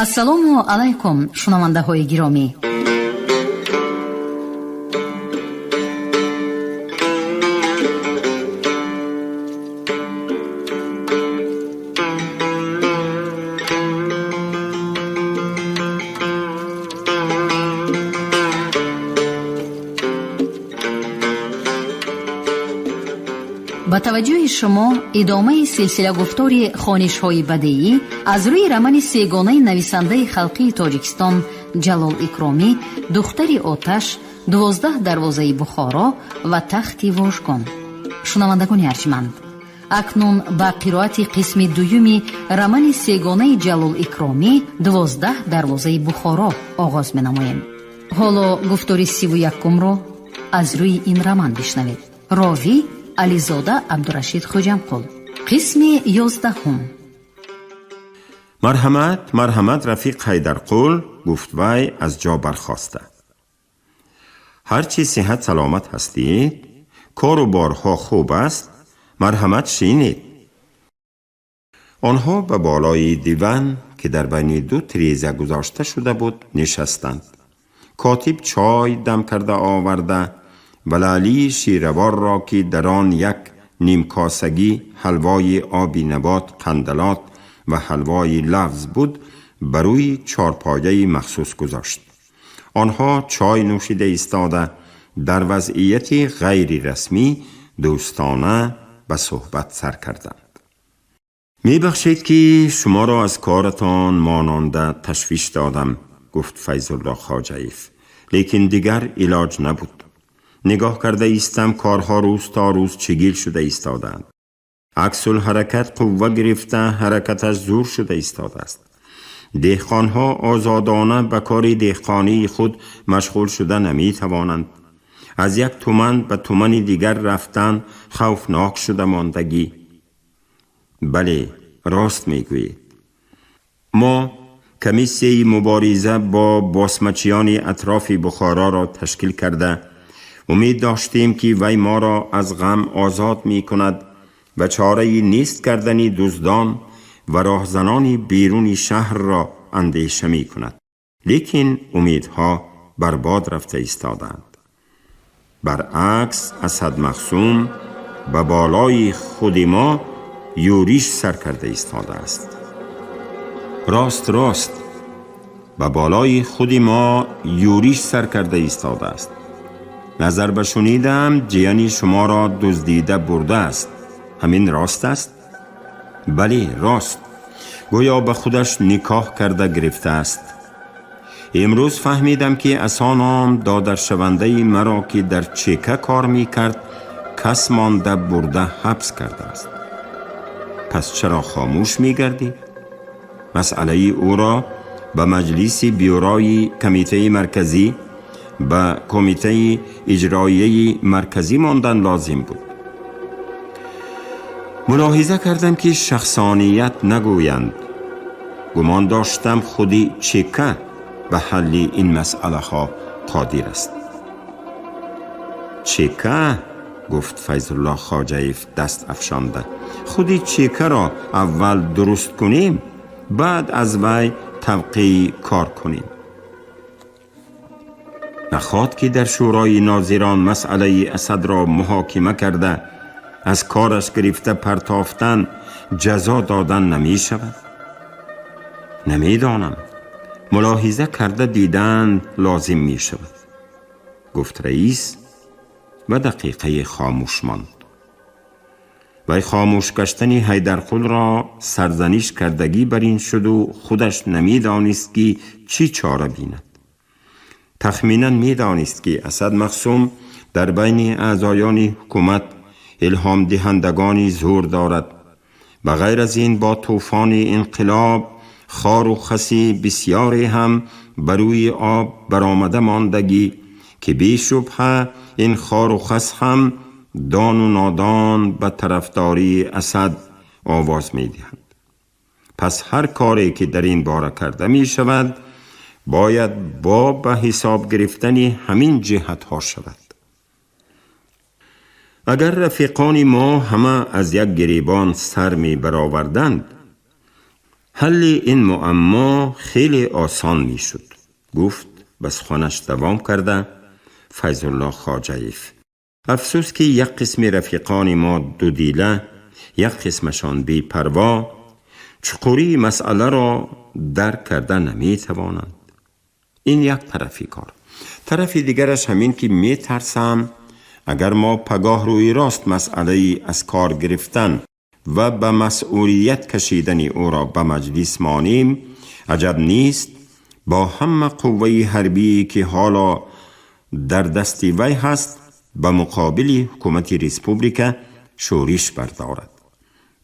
ассалому алайкум шунавандаҳои гиромӣ. ба таваҷҷӯҳи шумо идомаи силсила гуфтори хонишҳои бадеӣ аз рӯи рамани сегонаи нависандаи халқии Тоҷикистон Ҷалол Икромӣ, духтари Оташ, 12 дарвозаи Бухоро ва тахти Вожгон. шунавандагони арҷманд, акнун ба қироати қисми дуюми рамани сегонаи Ҷалол Икромӣ 12 дарвозаи Бухоро оғоз менамоем. ҳоло гуфтори 31-ро аз рӯи ин раман бишнавед. ровӣ ализода Абдурашид Хоҷамқул. қисми 11. مرحمت رفیق حیدرقول، گفت وی از جا برخاسته. هرچی صحت سلامت هستید، کار و بارها خوب است، مرحمت شینید. آنها به بالای دیوان که در بین دو تریزه گذاشته شده بود نشستند. کاتب چای دم کرده آورده و لالی شیروار را که در آن یک نیم کاسگی حلوای آبی نبات قندلات و حلوای لوز بود بروی چارپایه مخصوص گذاشت. آنها چای نوشیده ایستاده در وضعیت غیر رسمی دوستانه به صحبت سر کردند. می بخشید که شما را از کارتان ماننده تشویش دادم، گفت فیض الله خواجه‌ایف، لیکن دیگر علاج نبود. نگاه کرده ایستم کارها روز تا روز چگیل شده ایستادند. عکس الحرکت قوه گرفته حرکتش زور شده ایستاده است. دهقانها آزادانه به کار دهقانی خود مشغول شده نمی توانند. از یک تومن به تومن دیگر رفتن خوفناک شده ماندگی. بله، راست میگویید. ما کمیسیه مبارزه با باسمچیان اطراف بخارا را تشکیل کرده امید داشتیم که وی ما را از غم آزاد می کند و چاره نیست کردنی دزدان و راهزنان بیرون شهر را اندیشه می کند. لیکن امیدها برباد رفته ایستادند. برعکس اسد مخصوم به بالای خود ما یوریش سر کرده ایستاده است. راست به بالای خود ما یوریش سر کرده ایستاده است. نظر به شنیدم جیانی شما را دزدیده برده است. همین راست است؟ بله، راست. گویا به خودش نکاح کرده گرفته است. امروز فهمیدم که اسانام دادرشونده مرا که در چکه کار می کرد کس مانده برده حبس کرده است. پس چرا خاموش می گردی؟ مسئله او را به مجلس بیورای کمیته مرکزی به کمیته اجرایی مرکزی ماندن لازم بود. ملاحظه کردم که شخصانیت نگویند. گمان داشتم خودی چکه به حل این مسئله ها قادر است. چکه؟ گفت فیض الله خواجه‌ایف دست افشانده. خودی چکه را اول درست کنیم، بعد از وی توقیع کار کنیم. نخواهد که در شورای ناظران مسئله اسد را محاکمه کرده از کارش گرفته پرتافتن جزا دادن نمی شود؟ نمی دانم. ملاحظه کرده دیدن لازم می شود، گفت رئیس و دقیقه خاموش ماند. وی خاموش گشتن حیدرقول را سرزنش کردگی بر این شد و خودش نمی دانست که چی چاره بیند. تخمینا می دانست که اسد مخصوم در بین اعضایان حکومت الهام دهندگانی زور دارد. بغیر از این با طوفان انقلاب خار و خسی بسیاری هم بروی آب برآمده ماندگی که بی شبهه این خار و خس هم دان و نادان به طرفداری اسد آواز می دهند. پس هر کاری که در این باره کرده می شود باید با به حساب گرفتن همین جهت ها شود. اگر رفیقان ما همه از یک گریبان سر می برآوردند، حل این معما خیلی آسان می شد. گفت بس خانش دوام کرده فیض الله خواجه‌ایف. افسوس که یک قسم رفیقان ما دو دیله، یک قسمشان بی پروا، چقوری مسئله را درک کرده نمی توانند. این یک طرفی کار. طرف دیگرش همین که می ترسم اگر ما پگاه روی راست مسئله از کار گرفتن و به مسئولیت کشیدن او را به مجلس مانیم، عجب نیست با همه قوه حربی که حالا در دست وی هست به مقابل حکومت ریسپوبلیکا شورش بردارد.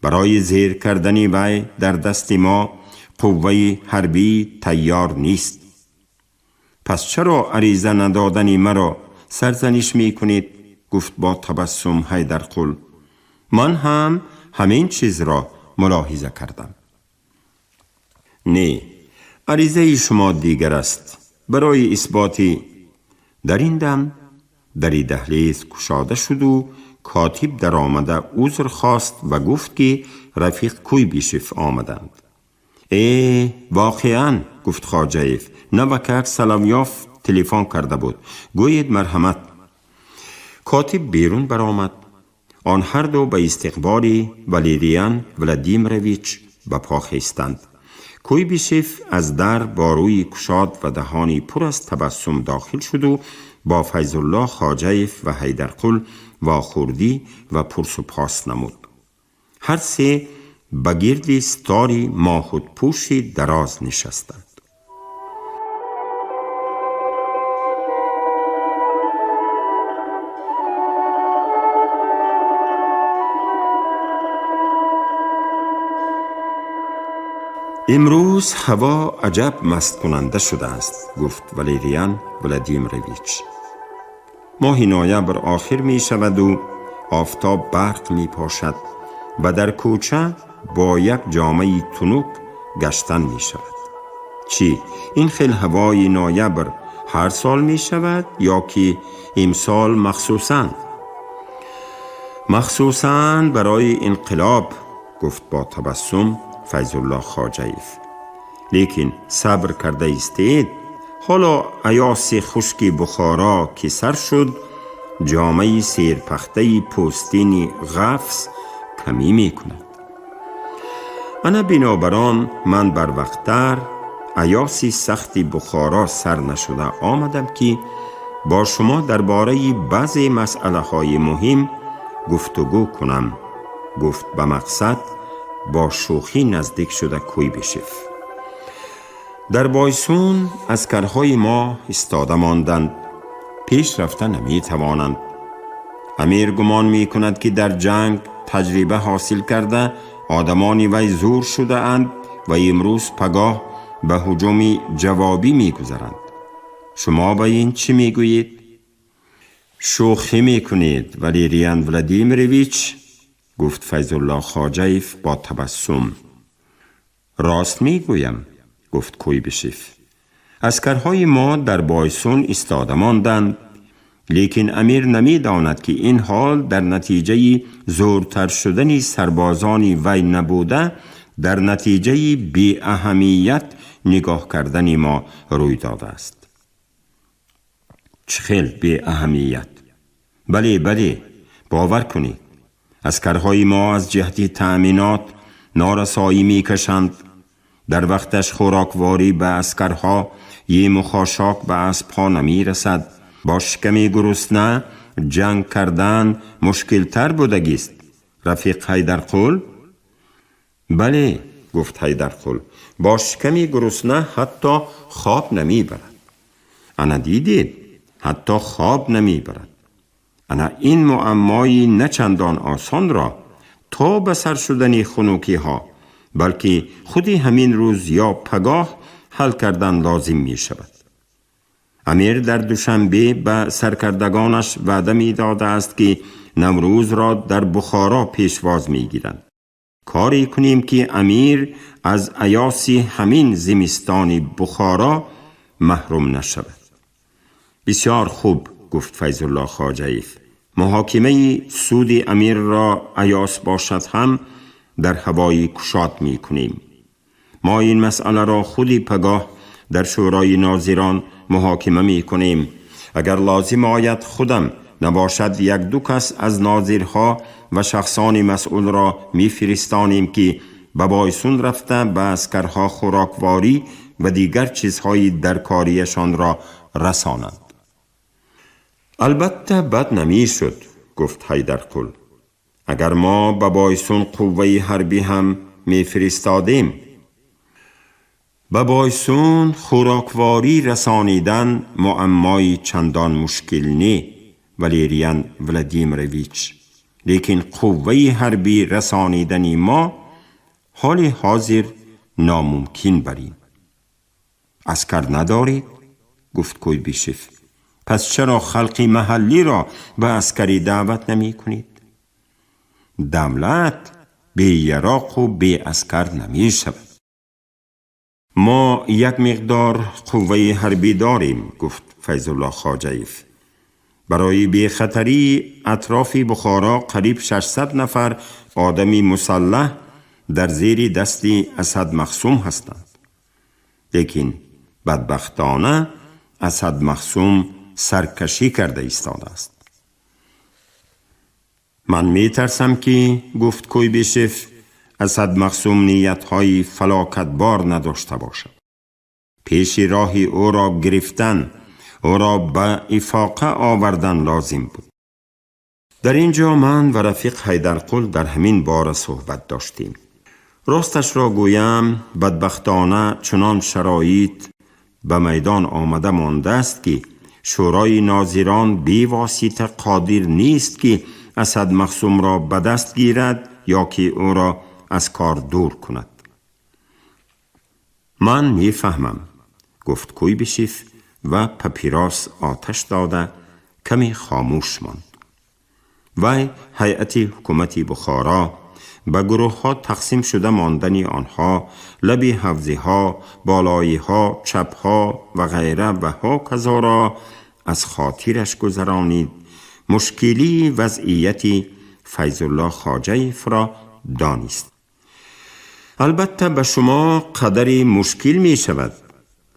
برای زیر کردن وی در دست ما قوه حربی تیار نیست. پس چرا عریضه ندادن مرا سرزنش می کنید؟ گفت با تبسم حیدرقل. من هم همین چیز را ملاحظه کردم. نه، عریضه شما دیگر است. برای اثباتی در این دم دری دهلیز گشاده شد و کاتب در آمده عذر خواست و گفت که رفیق کویبیشف آمدند. واقعا گفت خواجه‌ایف، نوکر سلامیاف تلفن کرده بود. گوید مرحمت. کاتب بیرون برآمد. آن هر دو به استقبال والریان ولادیمیرویچ به پا خیستند. کویبیشف از در با روی گشاد و دهانی پر از تبسم داخل شد و با فیض الله خواجه‌ایف و حیدرقل واخوردی و پرس و پاس نمود. هر سه به گرد ستاری ماهود پوشی دراز نشستند. امروز هوا عجب مست کننده شده است، گفت والریان ولادیمیرویچ. ماه نوامبر آخر می شود و آفتاب برق می پاشد و در کوچه با یک جامه تنوک گشتن می شود. چی؟ این خیل هوای نوامبر هر سال می شود یا که امسال مخصوصاً برای انقلاب؟ گفت با تبسم فیض الله خواجه‌ایف. لیکن صبر کرده استید. حالا ایاس خشک بخارا که سر شد، جامعه سیرپخته پوستین غفص کمی می کند. انا بنابران من بر وقتتر ایاسی سخت بخارا سر نشده آمدم که با شما درباره بعضی مسئله های مهم گفتگو کنم. گفت به مقصد با شوخی نزدیک شده کویبیشف. در بایسون عسکرهای ما استاده ماندند. پیش رفتن نمی توانند. امیر گمان می کند که در جنگ تجربه حاصل کرده آدمانی وی زور شده اند و امروز پگاه به هجوم جوابی می گذرند. شما با این چی می گویید؟ شوخی می کنید والریان ولادیمیرویچ، گفت فیض الله خواجه‌ایف با تبسم. راست می گویم، گفت کویبیشف. عسکرهای ما در بایسون ایستاده ماندند، لیکن امیر نمی داند که این حال در نتیجه زورتر شدن سربازان وی نبوده، در نتیجه بی اهمیت نگاه کردن ما روی داده است. چه خیل بی اهمیت؟ بله باور کنید. عسکرهای ما از جهت تأمینات نارسایی می کشند. در وقتش خوراکواری به عسکرها یه مخاشاک به اسبها نمی رسد. با شکم گرسنه جنگ کردن مشکل تر بودگیست. رفیق حیدرقل؟ بله، گفت حیدرقل. با شکم گرسنه حتی خواب نمی برد. انا دیدید؟ حتی خواب نمی برد. انا این معمای نچندان آسان را تا به سر شدن خنوکی ها بلکه خودی همین روز یا پگاه حل کردن لازم می شود. امیر در دوشنبه به سرکردگانش وعده می داده است که نوروز را در بخارا پیشواز می گیرند. کاری کنیم که امیر از ایاسی همین زمستان بخارا محروم نشود. بسیار خوب، گفت فیض الله خواجه‌ایف. محاکمه سود امیر را ایاس باشد هم در هوای کشاد می کنیم. ما این مسئله را خودی پگاه در شورای ناظران محاکمه می کنیم. اگر لازم آید خودم نباشد یک دو کس از ناظرها و شخصان مسئول را می فرستانیم که به بایسون رفته به عسکرها خوراکواری و دیگر چیزهای درکاریشان را رسانند. البته بد نمی شد، گفت حیدرقل، اگر ما به بایسون قوه حربی هم می فرستادیم. به بایسون خوراکواری رسانیدن معمای چندان مشکل نی والریان ولادیمیرویچ، لیکن قوه حربی رسانیدنی ما حال حاضر ناممکن بریم. عسکر نداری؟ گفت کویبیشف. پس چرا خلق محلی را به عسکری دعوت نمی کنید؟ دولت بی یراق و بی عسکر نمی شود. ما یک مقدار قوه حربی داریم، گفت فیض الله خواجه‌ایف. برای بی خطری اطراف بخارا قریب 600 نفر آدمی مسلح در زیر دست اسد مخصوم هستند. لیکن بدبختانه اسد مخصوم سرکشی کرده ایستاده است. من می ترسم که، گفت کویبیشف، اسد مخصوم نیت‌های فلاکتبار نداشته باشد. پیش راهی او را گرفتن، او را به افاقه آوردن لازم بود. در اینجا من و رفیق حیدرقل در همین باره صحبت داشتیم. راستش را گویم بدبختانه چنان شرایط به میدان آمده مانده است که شورای ناظران بی واسطه قادر نیست که اسد مخصوم را به دست گیرد یا که او را از کار دور کند. من میفهمم، گفت کویبیشف و پاپیراس آتش داده کمی خاموش ماند. وی هیئت حکومت بخارا به گروه ها تقسیم شده ماندنی آنها لبی حوزه ها، بالایی ها، چپ ها و غیره و ها کذا را از خاطرش گذرانید. مشکلی وضعیت فیض الله خواجه‌ایف را دانست. البته به شما قدری مشکل می شود،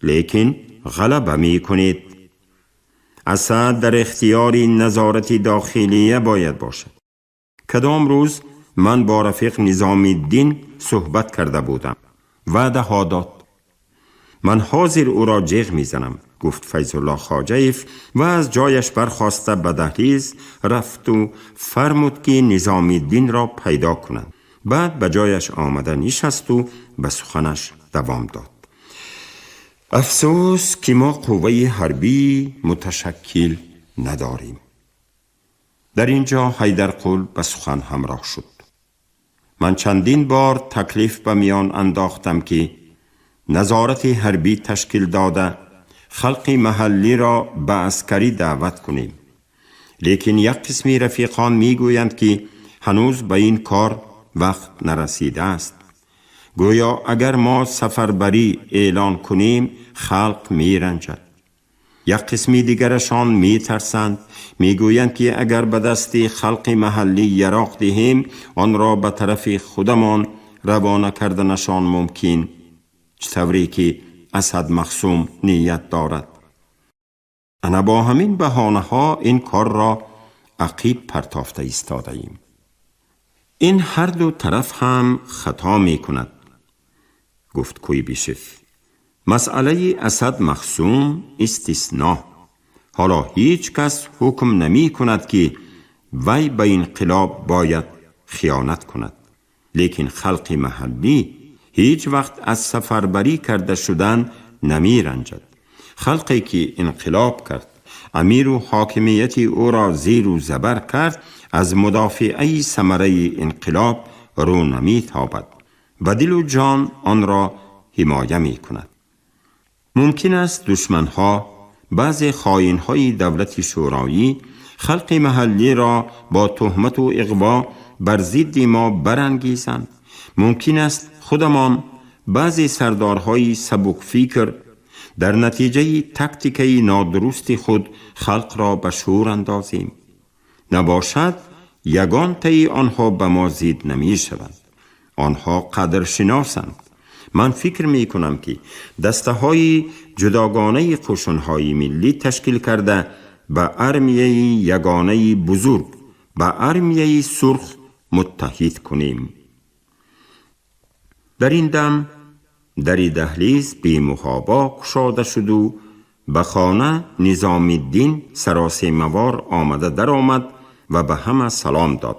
لیکن غلبه می کنید. اسد در اختیار نظارت داخلیه باید باشد. کدام روز من با رفیق نظام الدین صحبت کرده بودم. وعده ها داد. من حاضر او را جیغ می زنم، گفت فیض الله خواجه‌ایف و از جایش برخاسته به دهلیز رفت و فرمود که نظام الدین را پیدا کنند. بعد به جایش آمده نشست و به سخنش دوام داد. افسوس که ما قوه حربی متشکل نداریم. در اینجا حیدرقل به سخن همراه شد. من چندین بار تکلیف به میان انداختم که نظارت حربی تشکیل داده خلق محلی را به عسکری دعوت کنیم. لیکن یک قسمی رفیقان می گویند که هنوز به این کار وقت نرسیده است. گویا اگر ما سفربری اعلان کنیم خلق می رنجد. یک قسمی دیگرشان می ترسند، می گویند که اگر به دست خلق محلی یراق دهیم آن را به طرف خودمان روانه کردنشان ممکن، چطوری که اسد مخصوم نیت دارد. انا با همین بهانه ها این کار را عقیب پرتافته ایستاده ایم. این هر دو طرف هم خطا می کند، گفت کویبیشف. مسئله اسد مخصوم استثناء. حالا هیچ کس حکم نمی کند که وی به انقلاب باید خیانت کند. لیکن خلق محلی هیچ وقت از سفربری کرده شدن نمی رنجد. خلقی که انقلاب کرد، امیر و حاکمیت او را زیر و زبر کرد، از مدافعه ثمره انقلاب رو نمی تابد و دل و جان آن را حمایه می کند. ممکن است دشمنها، بعض خائنهای دولت شورایی، خلق محلی را با تهمت و اغوا بر ضد ما برانگیزند. ممکن است خودمان بعضی سردارهای سبک فکر در نتیجه تاکتیکی نادرست خود خلق را به شور اندازیم. نباشد یگان تی آنها به ما زید نمی شوند. آنها قدرشناسند. من فکر می کنم که دسته های جداگانه قشون های ملی تشکیل کرده به ارمیه یگانه بزرگ، به ارمیه سرخ متحد کنیم. در این دم در دهلیز بی محابا گشاده شد و به خانه نظام الدین سراسیمه‌وار آمده در آمد و به همه سلام داد.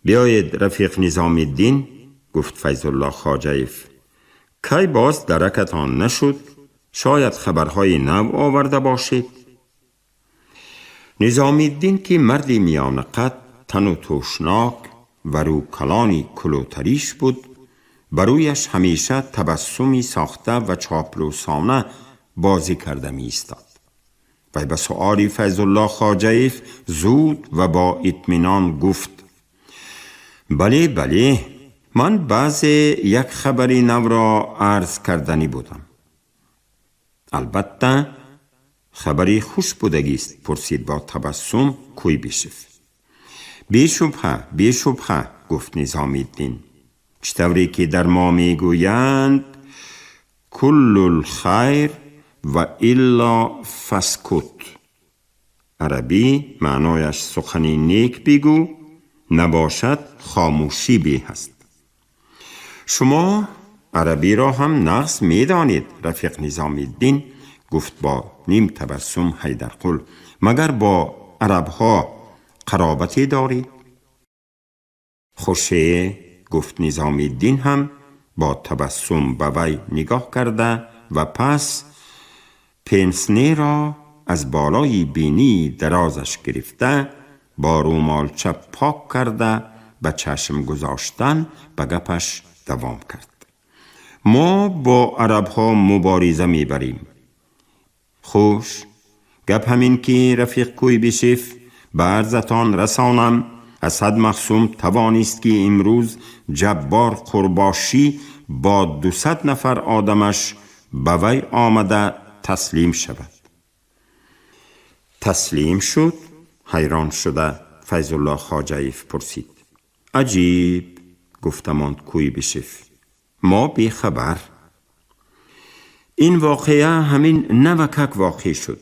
بیایید رفیق نظام الدین، گفت فیض الله خواجه‌ایف، کی باز درکتان نشد؟ شاید خبرهای نو آورده باشید. نظام الدین که مردی میان قد، تن و توشناک و رو کلانی کلوتریش بود، برویش همیشه تبسمی ساخته و چاپلوسانه بازی کرده می ایستاد. و به سؤال فیض الله خواجه‌ایف زود و با اطمینان گفت: بله، من بعض یک خبری نو را عرض کردنی بودم. البته خبری خوش بودگیست، پرسید با تبسم کویبشف. بی شبهه گفت نظام الدین، چطوری که در ما می گویند کل الخیر و الا فسکت. عربی معنایش سخنی نیک بگو، نباشد خاموشی به هست. شما عربی را هم نقص می دانید رفیق نظام الدین، گفت با نیم تبسم حیدرقل. مگر با عربها قرابتی دارید؟ خوشه، گفت نظام الدین هم با تبسم به وی نگاه کرده و پس پنسنه را از بالای بینی درازش گرفته با رومال چپ پاک کرده به چشم گذاشتن به گپش دوام کرد. ما با عربها مبارزه میبریم. خوش، گپ همین که رفیق کویبشف به عرضتان رسانم، اسد مخصوم توانست که امروز جبار قرباشی با 200 نفر آدمش به وی آمده تسلیم شود. تسلیم شد؟ حیران شده فیض الله خواجه‌ایف پرسید. عجیب، گفتمان کویبشف، ما بی خبر. این واقعه همین نوکک واقع شد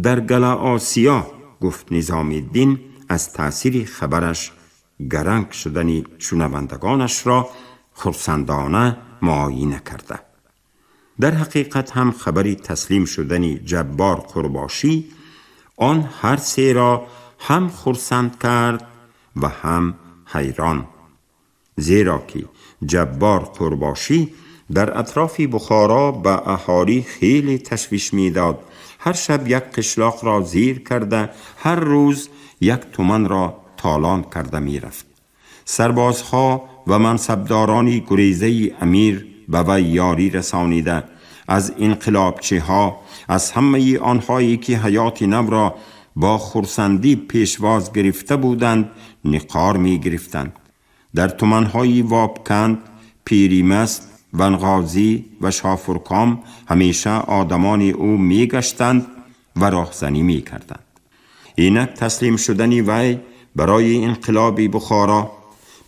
در گلا آسیا، گفت نظام الدین از تأثیر خبرش گرنگ شدنی شنوندگانش را خرسندانه معاینه کرده. در حقیقت هم خبری تسلیم شدنی جبار قرباشی آن هر سه را هم خرسند کرد و هم حیران، زیرا که جبار قرباشی در اطراف بخارا به اهالی خیلی تشویش میداد. هر شب یک قشلاق را زیر کرده، هر روز 1 تومان را تالان کرده می رفت. سربازها و منصبدارانی گریزه امیر به وی یاری رسانیده، از انقلابچی ها، از همه آنهایی که حیات نو را با خرسندی پیشواز گرفته بودند نقار می گرفتند. در تومنهای وابکند، پیریمست، ونغازی و شافرکام همیشه آدمان او می گشتند و راهزنی می کردند. اینک تسلیم شدنی وی برای انقلاب بخارا،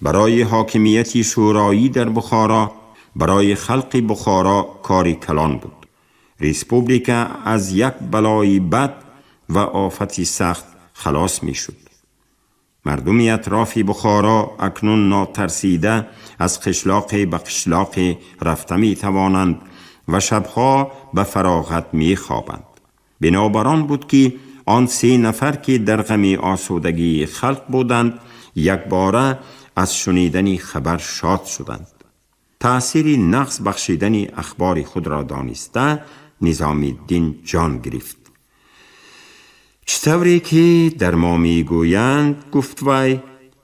برای حاکمیت شورایی در بخارا، برای خلق بخارا کاری کلان بود. ریسپوبلیکا از یک بلای بد و آفتی سخت خلاص می شد. مردم اطراف بخارا اکنون ناترسیده از قشلاق به قشلاق رفته می توانند و شبها به فراغت می خوابند. بنابران بود که آن 3 نفر که در غم آسودگی خلق بودند یک باره از شنیدن خبر شاد شدند. تأثیر نقص بخشیدن اخبار خود را دانسته نظام الدین جان گرفت. چطوری که در ما می گویند، گفت وی،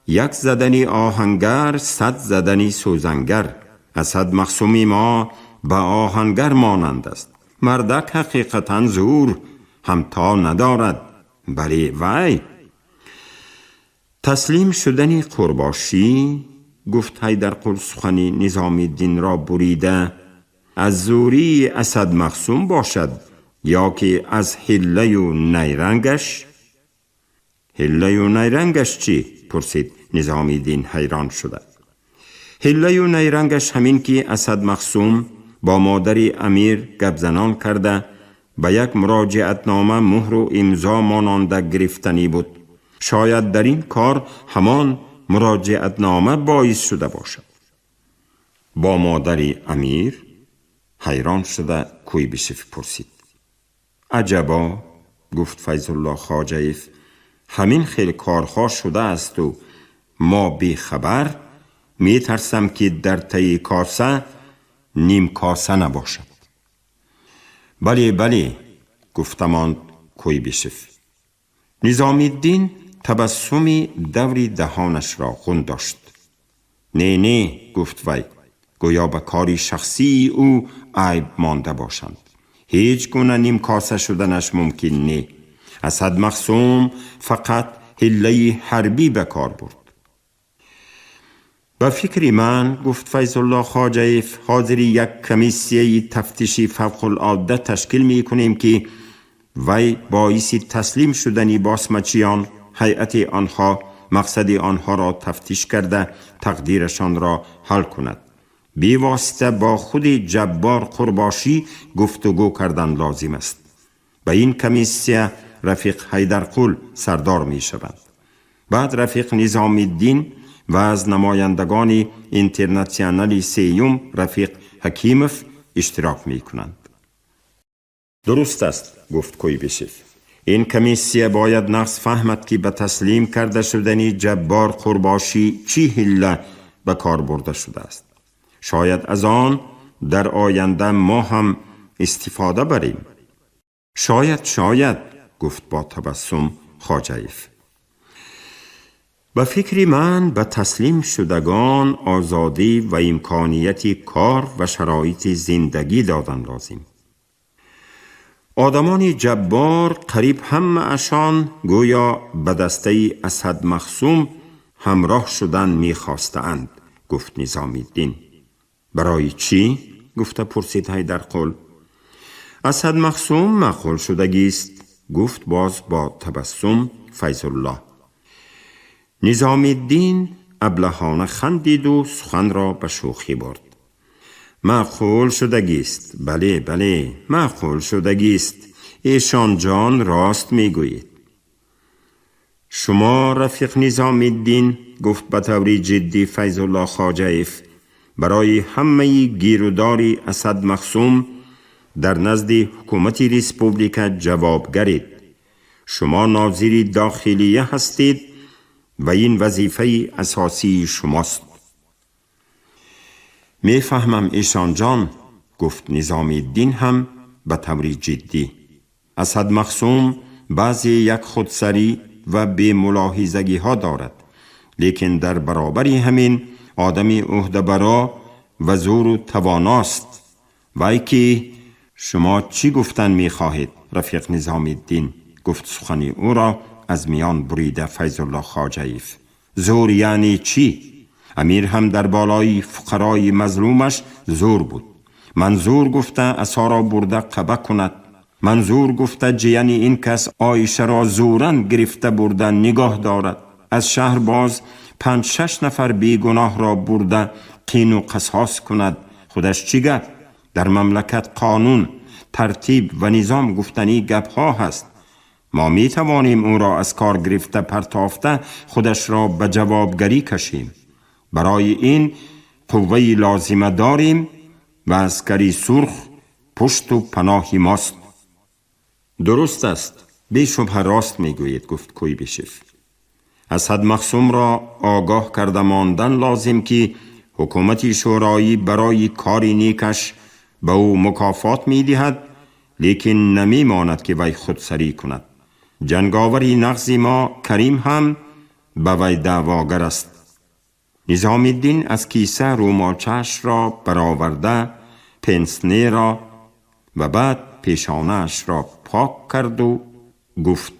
1 زدنی آهنگر 100 زدنی سوزنگر. اسد مخصومی ما به آهنگر مانند است. مردک حقیقتا زور همتا ندارد. بله وی. تسلیم شدن قرباشی، گفت حیدرقل سخنی نظام الدین را بریده، از زوری اسد مخصوم باشد یا که از حله و نیرنگش؟ حله و نیرنگش چی؟ پرسید نظام الدین حیران شده. حله و نیرنگش همین که اسد مخصوم با مادر امیر گپزنان کرده به یک مراجعتنامه مهر و امضا ماننده گرفتنی بود. شاید در این کار همان مراجعتنامه باعث شده باشد. با مادر امیر حیران شده کویبشف پرسید. عجبا، گفت فیض الله خواجه‌اف، همین خیلی کارها شده است و ما بی خبر. می ترسم که در تی کاسه نیم کاسه نباشد. بله بله، گفتمان کویبشف. نظام الدین تبسمی دوری دهانش را غن داشت. نه نه، گفت وی، گویا به کاری شخصی او عیب مانده باشند. هیچ گونه نیم کاسه شدنش ممکن نه. اسد مخصوم فقط حله حربی به کار برد. به فکر من، گفت فیض الله خواجه‌اف، حاضر یک کمیسیه تفتیشی فوق العاده تشکیل می کنیم که وی باعث تسلیم شدنی باسمچیان، هیئت آنها، مقصد آنها را تفتیش کرده تقدیرشان را حل کند. بی واسطه با خود جبار قرباشی گفتگو کردن لازم است. به این کمیسیه رفیق حیدرقل سردار می شوند. بعد رفیق نظام الدین و از نمایندگان اینترناسیونال سیوم رفیق حکیموف اشتراک می کنند. درست است، گفت کویبشف. این کمیسیه باید نقص فهمد که به تسلیم کرده شدنی جبار قرباشی چی حله به کار برده شده است. شاید از آن در آینده ما هم استفاده بریم. شاید، گفت با تبسم خواجه‌اف. به فکر من به تسلیم شدگان آزادی و امکانیت کار و شرایط زندگی دادن لازم. آدمان جبار قریب همه اشان گویا به دسته اسد مخصوم همراه شدن می خواستند، گفت نظام الدین. برای چی؟ گفته پرسید حیدرقل. اسد مخصوم مخول شدگی است، گفت باز با تبسم فیض الله. نظام الدین ابلهانه خندید و سخن را به شوخی برد. معقول شدگی است. بله، معقول شدگی است. ایشان جان راست میگویید. شما رفیق نظام الدین، گفت به طور جدی فیض الله خواجه‌اف، برای همه گیروداری اسد مخصوم در نزد حکومت ریسپوبلیک جوابگرید. شما ناظر داخلیه هستید و این وظیفه اساسی شماست. می فهمم ایشان جان، گفت نظام الدین هم به طور جدی. اسد مخصوم بعضی یک خودسری و بی ملاحظگی ها دارد، لیکن در برابر همین آدم عهده‌برا و زور و تواناست. وای که شما چی گفتن می خواهید رفیق نظام الدین؟ گفت سخن او را از میان بریده فیض الله خواجه‌اف. زور یعنی چی؟ امیر هم در بالای فقرای مظلومش زور بود. منظور گفته اسا را برده قبه کند. منظور گفته جین این کس عایشه را زورن گرفته برده نگاه دارد. از شهر باز 5-6 نفر بیگناه را برده قین و قصاص کند. خودش چی گپ؟ در مملکت قانون، ترتیب و نظام گفتنی گپ ها هست. ما می توانیم او را از کار گرفته پرتافته خودش را به جوابگری کشیم. برای این قوه لازمه داریم و عسکری سرخ پشت و پناه ماست. درست است، بی شبه راست می گوید، گفت کویبشف. اسد مخصوم را آگاه کرده ماندن لازم که حکومت شورایی برای کاری نیکش به او مکافات می دهد، لیکن نمی ماند که وی خودسری کند. جنگاوری نغز ما کریم هم به وی دعواگر است. نظام الدین از کیسه رومالچه‌اش را برآورده، پنسنه را و بعد پیشانه‌اش را پاک کرد و گفت: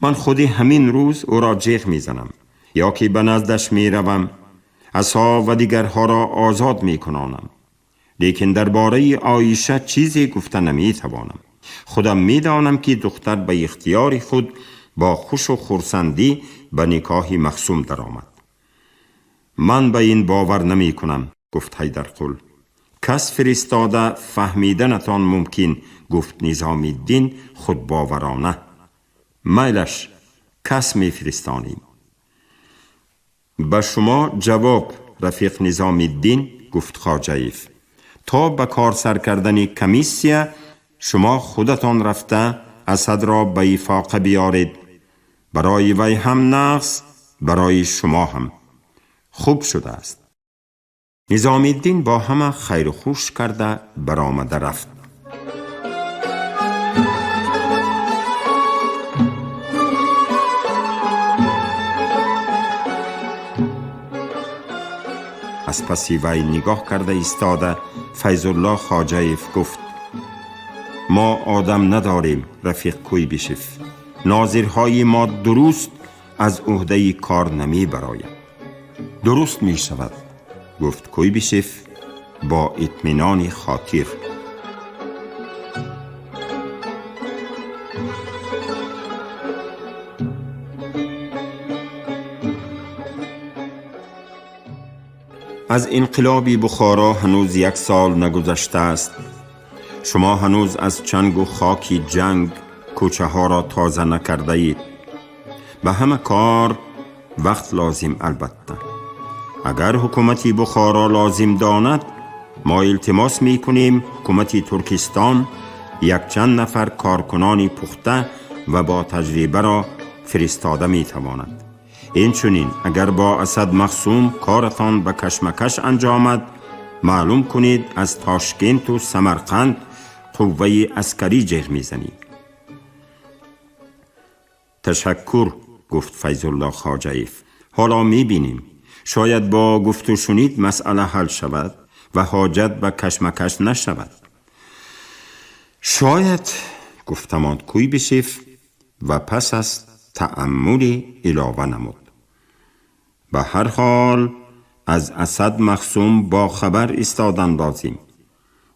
من خودی همین روز او را جیغ می زنم، یا که به نزدش می روم، عصا و دیگرها را آزاد می کنانم. لیکن درباره عایشه چیزی گفته نمی توانم. خودم می دانم که دختر به اختیار خود با خوش و خرسندی به نکاح مخصوم در آمد. من به این باور نمی کنم، گفت حیدرقل. کس فرستاده فهمیدنتان ممکن، گفت نظام الدین خود باورانه. میلش کس می فرستانیم. به شما جواب رفیق نظام الدین، گفت خواجه‌ایف. تا به کار سر کردن کمیسیه شما خودتان رفته اسد را به ایفاقه بیارید. برای وی هم نقص، برای شما هم. خوب شده است. نظام الدین با همه خیر و خوش کرده برآمده رفت. از پسی وی نگاه کرده ایستاده فیض الله خواجه‌ایف گفت: ما آدم نداریم رفیق کویبشف. ناظرهای ما درست از عهده کار نمی براید. درست می شود، گفت کویبشف با اطمینان خاطر. از انقلاب بخارا هنوز 1 سال نگذشته است. شما هنوز از چنگ و خاکی جنگ کوچه ها را تازه نکرده اید. به همه کار وقت لازم البته. اگر حکومتی بخارا لازم داند، ما التماس می کنیم حکومتی ترکستان 1 چند نفر کارکنانی پخته و با تجربه را فرستاده می تواند. اینچنین اگر با اسد مخصوم کارتان به کشمکش انجامد، معلوم کنید از تاشکند و سمرقند قوه عسکری جر میزنید. تشکر، گفت فیض الله خواجه‌ایف. حالا میبینیم شاید با گفت و شنید مسئله حل شود و حاجت به کشمکش نشود. شاید، گفت تمام کویبشف و پس از تأمل علاوه نمود: به هر حال از اسد مخصوم با خبر استادن لازم.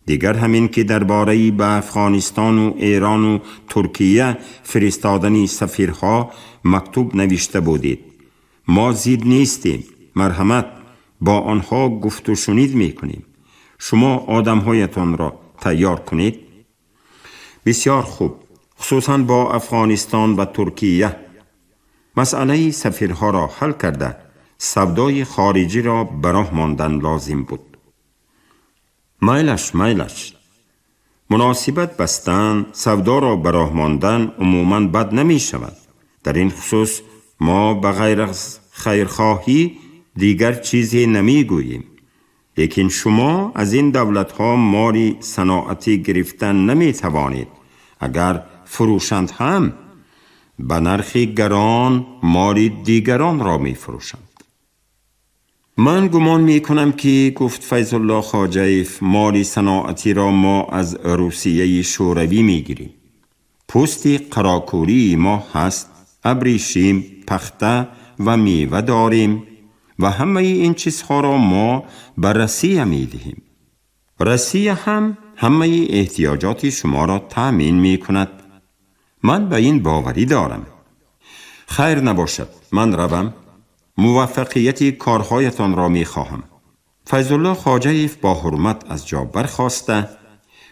دیگر همین که درباره به افغانستان و ایران و ترکیه فرستادن سفیرها مکتوب نوشته بودید. ما زید نیستیم، مرحمت، با آنها گفت و شنید می کنیم. شما آدمهایتان را تیار کنید. بسیار خوب، خصوصا با افغانستان و ترکیه. مسئله سفیرها را حل کرده سودای خارجی را براه ماندن لازم بود. میلش مناسبت بستن سودا را براه ماندن عموماً بد نمی شود. در این خصوص ما بغیر از خیرخواهی دیگر چیزی نمی گوییم. لیکن شما از این دولت ها ماری صناعتی گرفتن نمی توانید. اگر فروشند هم به نرخ گران ماری دیگران را می فروشند. من گمان می کنم که، گفت فیض الله خواجه‌ایف، ماری صناعتی را ما از روسیه شوروی می گیریم. پوست قراکوری ما هست، ابریشم، پخته و میوه داریم و همه این چیزها را ما به روسیه می دهیم. روسیه هم همه احتیاجات شما را تامین می کند. من به این باوری دارم. خیر نباشد، من روم. موفقیت کارهایتان را می خواهم. فیض الله خواجه‌ایف با حرمت از جا برخاسته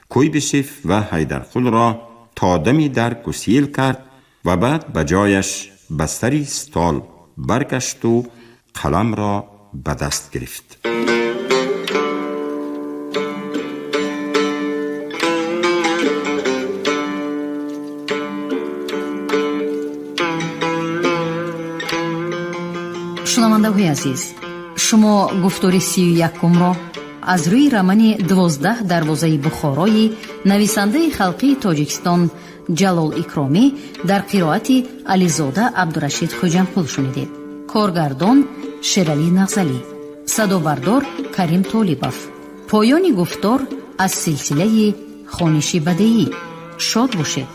کویبشف و حیدرقل را تا دمی در گسیل کرد و بعد به جایش بستری ستال برگشت و قلم را به دست گرفت. шунавандаҳои азиз, шумо гуфтори 31 ро аз рӯи рамани 12 дарвозаи бухорои нависандаи халқии тоҷикистон ҷалол икромӣ дар қироати ализода абдурашид хоҷампул шунидед. коргардон шералӣ нағзалӣ, садобардор карим толибов. поёни гуфтор аз силсилаи хониши бадеӣ. шод бошед.